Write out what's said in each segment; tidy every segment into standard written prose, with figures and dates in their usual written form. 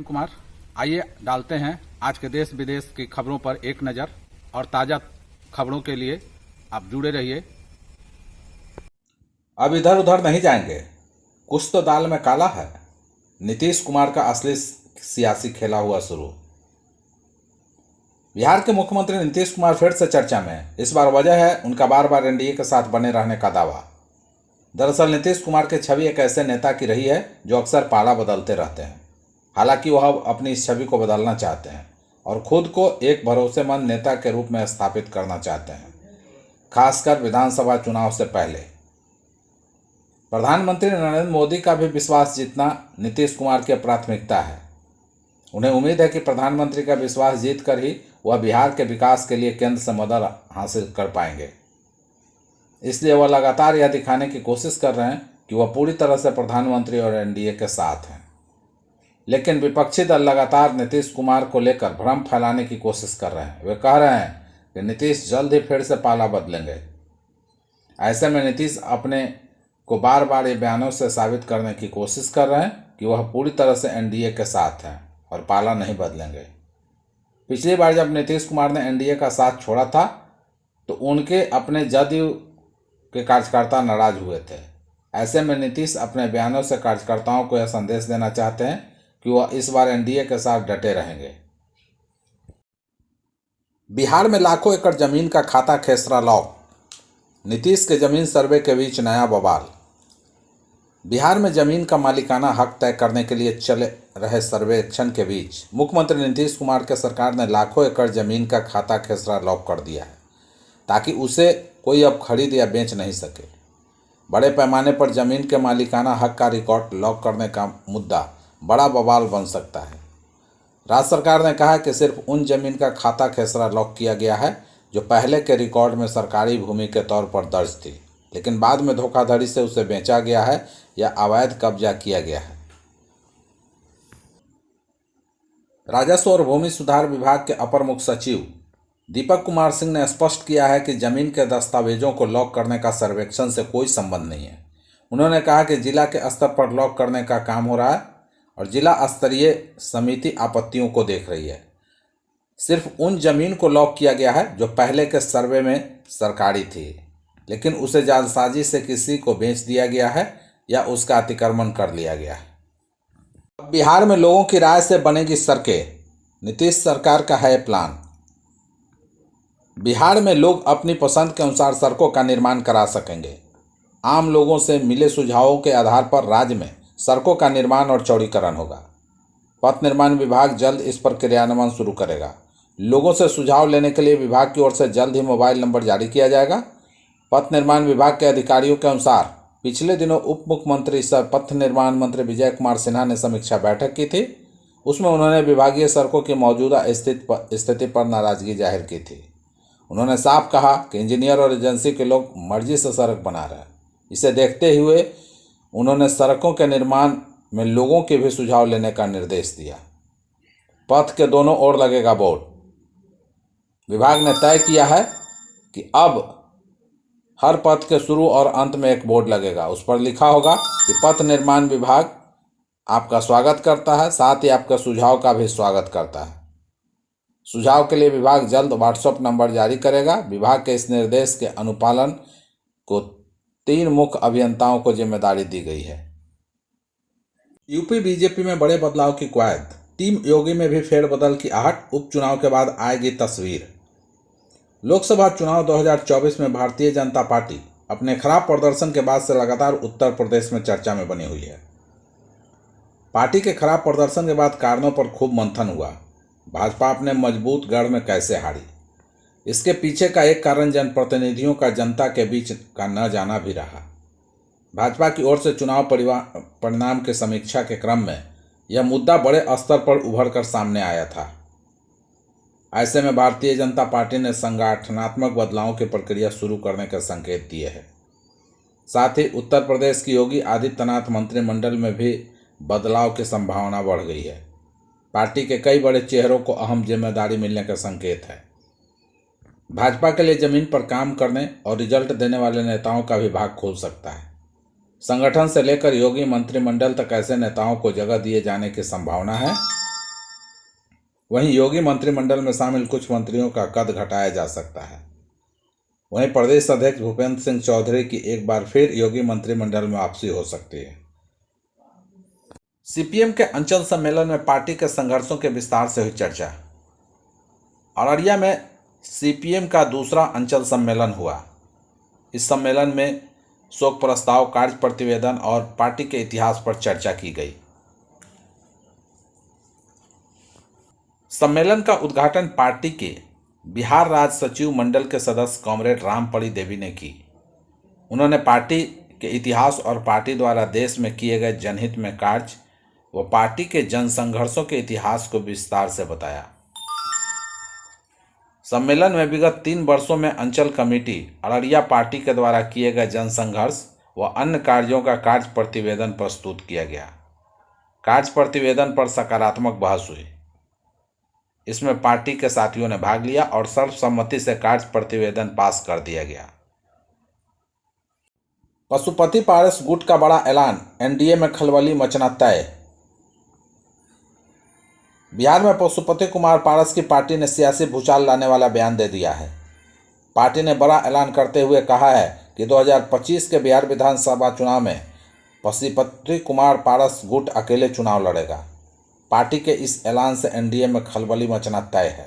प्रेम कुमार। आइए डालते हैं आज के देश विदेश की खबरों पर एक नज़र और ताज़ा खबरों के लिए आप जुड़े रहिए। अब इधर उधर नहीं जाएंगे, कुछ तो दाल में काला है। नीतीश कुमार का असली सियासी खेला हुआ शुरू। बिहार के मुख्यमंत्री नीतीश कुमार फिर से चर्चा में। इस बार वजह है उनका बार बार एनडीए के साथ बने रहने का दावा। दरअसल नीतीश कुमार की छवि एक ऐसे नेता की रही है जो अक्सर पाला बदलते रहते हैं। हालांकि वह अब अपनी इस छवि को बदलना चाहते हैं और खुद को एक भरोसेमंद नेता के रूप में स्थापित करना चाहते हैं, खासकर विधानसभा चुनाव से पहले। प्रधानमंत्री नरेंद्र मोदी का भी विश्वास जीतना नीतीश कुमार की प्राथमिकता है। उन्हें उम्मीद है कि प्रधानमंत्री का विश्वास जीतकर ही वह बिहार के विकास के लिए केंद्र से मदद हासिल कर पाएंगे। इसलिए वह लगातार यह दिखाने की कोशिश कर रहे हैं कि वह पूरी तरह से प्रधानमंत्री और एनडीए के साथ हैं। लेकिन विपक्षी दल लगातार नीतीश कुमार को लेकर भ्रम फैलाने की कोशिश कर रहे हैं। वे कह रहे हैं कि नीतीश जल्द ही फिर से पाला बदलेंगे। ऐसे में नीतीश अपने को बार बार ये बयानों से साबित करने की कोशिश कर रहे हैं कि वह पूरी तरह से एनडीए के साथ हैं और पाला नहीं बदलेंगे। पिछली बार जब नीतीश कुमार ने एनडीए का साथ छोड़ा था तो उनके अपने जदयू के कार्यकर्ता नाराज हुए थे। ऐसे में नीतीश अपने बयानों से कार्यकर्ताओं को यह संदेश देना चाहते हैं कि वह इस बार एनडीए के साथ डटे रहेंगे। बिहार में लाखों एकड़ जमीन का खाता खेसरा लॉक। नीतीश के जमीन सर्वे के बीच नया बवाल। बिहार में जमीन का मालिकाना हक तय करने के लिए चले रहे सर्वेक्षण के बीच मुख्यमंत्री नीतीश कुमार के सरकार ने लाखों एकड़ जमीन का खाता खेसरा लॉक कर दिया है, ताकि उसे कोई अब खरीद या बेच नहीं सके। बड़े पैमाने पर जमीन के मालिकाना हक का रिकॉर्ड लॉक करने का मुद्दा बड़ा बवाल बन सकता है। राज्य सरकार ने कहा कि सिर्फ उन जमीन का खाता खेसरा लॉक किया गया है जो पहले के रिकॉर्ड में सरकारी भूमि के तौर पर दर्ज थी, लेकिन बाद में धोखाधड़ी से उसे बेचा गया है या अवैध कब्जा किया गया है। राजस्व और भूमि सुधार विभाग के अपर मुख्य सचिव दीपक कुमार सिंह ने स्पष्ट किया है कि जमीन के दस्तावेजों को लॉक करने का सर्वेक्षण से कोई संबंध नहीं है। उन्होंने कहा कि जिला के स्तर पर लॉक करने का काम हो रहा है और जिला स्तरीय समिति आपत्तियों को देख रही है। सिर्फ उन जमीन को लॉक किया गया है जो पहले के सर्वे में सरकारी थी, लेकिन उसे जालसाजी से किसी को बेच दिया गया है या उसका अतिक्रमण कर लिया गया है। अब बिहार में लोगों की राय से बनेगी सड़कें। नीतीश सरकार का है प्लान। बिहार में लोग अपनी पसंद के अनुसार सड़कों का निर्माण करा सकेंगे। आम लोगों से मिले सुझावों के आधार पर राज्य में सड़कों का निर्माण और चौड़ीकरण होगा। पथ निर्माण विभाग जल्द इस पर क्रियान्वयन शुरू करेगा। लोगों से सुझाव लेने के लिए विभाग की ओर से जल्द ही मोबाइल नंबर जारी किया जाएगा। पथ निर्माण विभाग के अधिकारियों के अनुसार पिछले दिनों उप मुख्यमंत्री सह पथ निर्माण मंत्री विजय कुमार सिन्हा ने समीक्षा बैठक की थी। उसमें उन्होंने विभागीय सड़कों की मौजूदा स्थिति पर नाराजगी जाहिर की थी। उन्होंने साफ कहा कि इंजीनियर और एजेंसी के लोग मर्जी से सड़क बना रहे हैं। इसे देखते हुए उन्होंने सड़कों के निर्माण में लोगों के भी सुझाव लेने का निर्देश दिया। पथ के दोनों ओर लगेगा बोर्ड। विभाग ने तय किया है कि अब हर पथ के शुरू और अंत में एक बोर्ड लगेगा। उस पर लिखा होगा कि पथ निर्माण विभाग आपका स्वागत करता है, साथ ही आपके सुझाव का भी स्वागत करता है। सुझाव के लिए विभाग जल्द व्हाट्सएप नंबर जारी करेगा। विभाग के इस निर्देश के अनुपालन को 3 मुख्य अभियंताओं को जिम्मेदारी दी गई है। यूपी बीजेपी में बड़े बदलाव की कवायद। टीम योगी में भी फेरबदल की आहट। उपचुनाव के बाद आएगी तस्वीर। लोकसभा चुनाव 2024 में भारतीय जनता पार्टी अपने खराब प्रदर्शन के बाद से लगातार उत्तर प्रदेश में चर्चा में बनी हुई है। पार्टी के खराब प्रदर्शन के बाद कारणों पर खूब मंथन हुआ। भाजपा अपने मजबूत गढ़ में कैसे हारी, इसके पीछे का एक कारण जनप्रतिनिधियों का जनता के बीच का न जाना भी रहा। भाजपा की ओर से चुनाव परिणाम की समीक्षा के क्रम में यह मुद्दा बड़े स्तर पर उभर कर सामने आया था। ऐसे में भारतीय जनता पार्टी ने संगठनात्मक बदलावों की प्रक्रिया शुरू करने के संकेत दिए हैं। साथ ही उत्तर प्रदेश की योगी आदित्यनाथ मंत्रिमंडल में भी बदलाव की संभावना बढ़ गई है। पार्टी के कई बड़े चेहरों को अहम जिम्मेदारी मिलने का संकेत है। भाजपा के लिए जमीन पर काम करने और रिजल्ट देने वाले नेताओं का भी भाग खुल सकता है। संगठन से लेकर योगी मंत्रिमंडल तक ऐसे नेताओं को जगह दिए जाने की संभावना है वहीं योगी मंत्रिमंडल में शामिल कुछ मंत्रियों का कद घटाया जा सकता है। वहीं प्रदेश अध्यक्ष भूपेंद्र सिंह चौधरी की एक बार फिर योगी मंत्रिमंडल में वापसी हो सकती है। सीपीएम के अंचल सम्मेलन में पार्टी के संघर्षों के विस्तार से हुई चर्चा। अररिया में सीपीएम का दूसरा अंचल सम्मेलन हुआ। इस सम्मेलन में शोक प्रस्ताव, कार्य प्रतिवेदन और पार्टी के इतिहास पर चर्चा की गई। सम्मेलन का उद्घाटन पार्टी के बिहार राज्य सचिव मंडल के सदस्य कॉमरेड रामपड़ी देवी ने की। उन्होंने पार्टी के इतिहास और पार्टी द्वारा देश में किए गए जनहित में कार्य व पार्टी के जन संघर्षों के इतिहास को विस्तार से बताया। सम्मेलन में विगत 3 वर्षों में अंचल कमेटी अररिया पार्टी के द्वारा किए गए जन संघर्ष व अन्य कार्यों का कार्य प्रतिवेदन प्रस्तुत किया गया। कार्य प्रतिवेदन पर सकारात्मक बहस हुई। इसमें पार्टी के साथियों ने भाग लिया और सर्वसम्मति से कार्य प्रतिवेदन पास कर दिया गया। पशुपति पारस गुट का बड़ा ऐलान, एनडीए में खलबली मचना तय। बिहार में पशुपति कुमार पारस की पार्टी ने सियासी भूचाल लाने वाला बयान दे दिया है। पार्टी ने बड़ा ऐलान करते हुए कहा है कि 2025 के बिहार विधानसभा चुनाव में पशुपति कुमार पारस गुट अकेले चुनाव लड़ेगा। पार्टी के इस ऐलान से एनडीए में खलबली मचना तय है।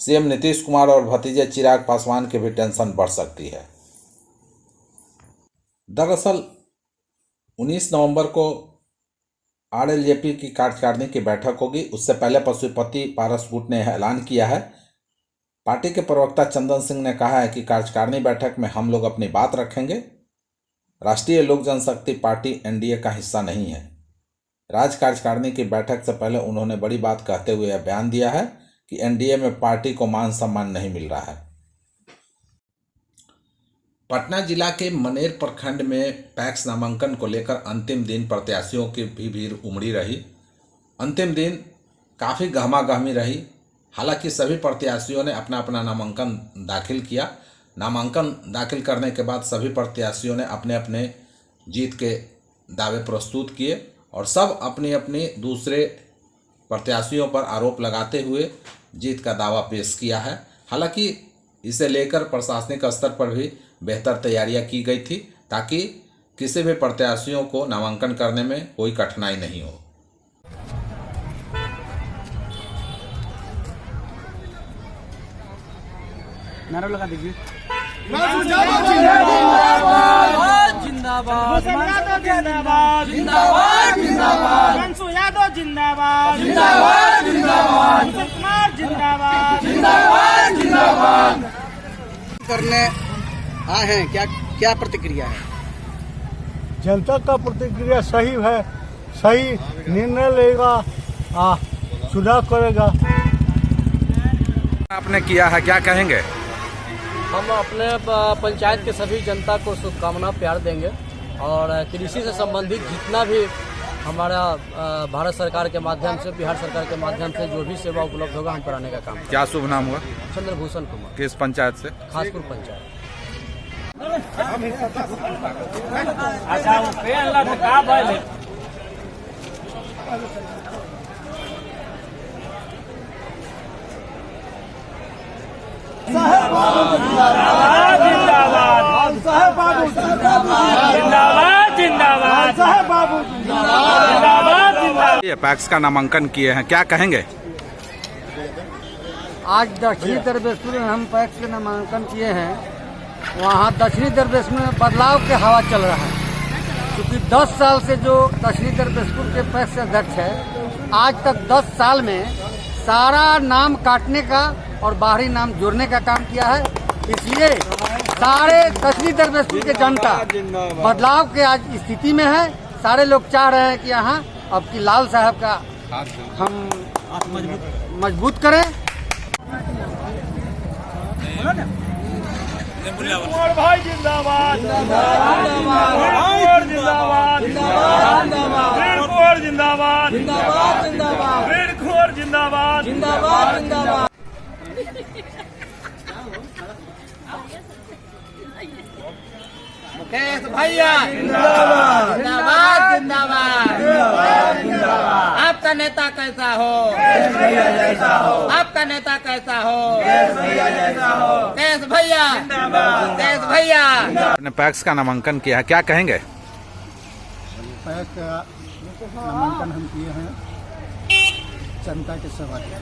सीएम नीतीश कुमार और भतीजे चिराग पासवान की भी टेंशन बढ़ सकती है। दरअसल 19 नवंबर को आरएलजेपी की कार्यकारिणी की बैठक होगी। उससे पहले पशुपति पारस गुट ने यह ऐलान किया है। पार्टी के प्रवक्ता चंदन सिंह ने कहा है कि कार्यकारिणी बैठक में हम लोग अपनी बात रखेंगे। राष्ट्रीय लोक जनशक्ति पार्टी एनडीए का हिस्सा नहीं है। राज्य कार्यकारिणी की बैठक से पहले उन्होंने बड़ी बात कहते हुए यह बयान दिया है कि एनडीए में पार्टी को मान सम्मान नहीं मिल रहा है। पटना जिला के मनेर प्रखंड में पैक्स नामांकन को लेकर अंतिम दिन प्रत्याशियों की भी भीड़ उमड़ी रही। अंतिम दिन काफ़ी गहमागहमी रही। हालांकि सभी प्रत्याशियों ने अपना अपना नामांकन दाखिल किया। नामांकन दाखिल करने के बाद सभी प्रत्याशियों ने अपने अपने जीत के दावे प्रस्तुत किए और सब अपनी अपनी दूसरे प्रत्याशियों पर आरोप लगाते हुए जीत का दावा पेश किया है। हालांकि इसे लेकर प्रशासनिक स्तर पर भी बेहतर तैयारियां की गई थी ताकि किसी भी प्रत्याशियों को नामांकन करने में कोई कठिनाई नहीं हो। नारा लगा दीजिए। जिंदाबाद जिंदाबाद जिंदाबाद जिंदाबाद मनसू यादव जिंदाबाद जिंदाबाद जिंदाबाद कुमार जिंदाबाद जिंदाबाद जिंदाबाद करने आए हैं, क्या क्या प्रतिक्रिया है? जनता का प्रतिक्रिया सही है, सही निर्णय लेगा, चुनाव करेगा। आपने किया है, क्या कहेंगे? हम अपने पंचायत के सभी जनता को शुभकामना प्यार देंगे और कृषि से संबंधित जितना भी हमारा भारत सरकार के माध्यम से, बिहार सरकार के माध्यम से जो भी सेवा उपलब्ध होगा हम कराने का काम। क्या शुभ नाम हुआ? चंद्रभूषण कुमार। किस पंचायत से? खासपुर पंचायत। ये पैक्स का नामांकन किए हैं, क्या कहेंगे? आज दक्षिणी दरबेसपुर में हम पैक्स के नामांकन किए हैं। वहाँ दक्षिणी दरबेसपुर में बदलाव के हवा चल रहा है, क्योंकि 10 साल से जो दक्षिणी दरबेसपुर के पैक्स अध्यक्ष है, आज तक 10 साल में सारा नाम काटने का और बाहरी नाम जोड़ने का काम किया है। इसलिए सारे दक्षिणी दरबेसपुर के जनता बदलाव के आज स्थिति में है। सारे लोग चाह रहे हैं कि यहाँ अब की लाल साहब का हम मजबूत करें। कुमार भाई जिंदाबाद जिंदाबाद जिंदाबाद जिंदाबाद जिंदाबाद जिंदाबाद जिंदाबाद जिंदाबाद। मुकेश भैया जिंदाबाद जिंदाबाद जिंदाबाद। आप आपका नेता कैसा हो, आपका नेता कैसा हो, कैस भैया, कैस भैया। आपने पैक्स का नामांकन किया है, क्या कहेंगे? पैक्स का नामांकन हम किए हैं जनता के सेवा के,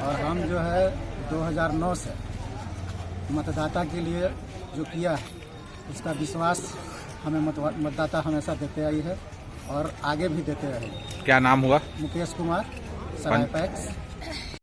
और हम जो है 2009 से मतदाता के लिए जो किया है उसका विश्वास हमें मतदाता हमेशा देते आई है और आगे भी देते रहे। क्या नाम हुआ? मुकेश कुमार, सराय पैक्स।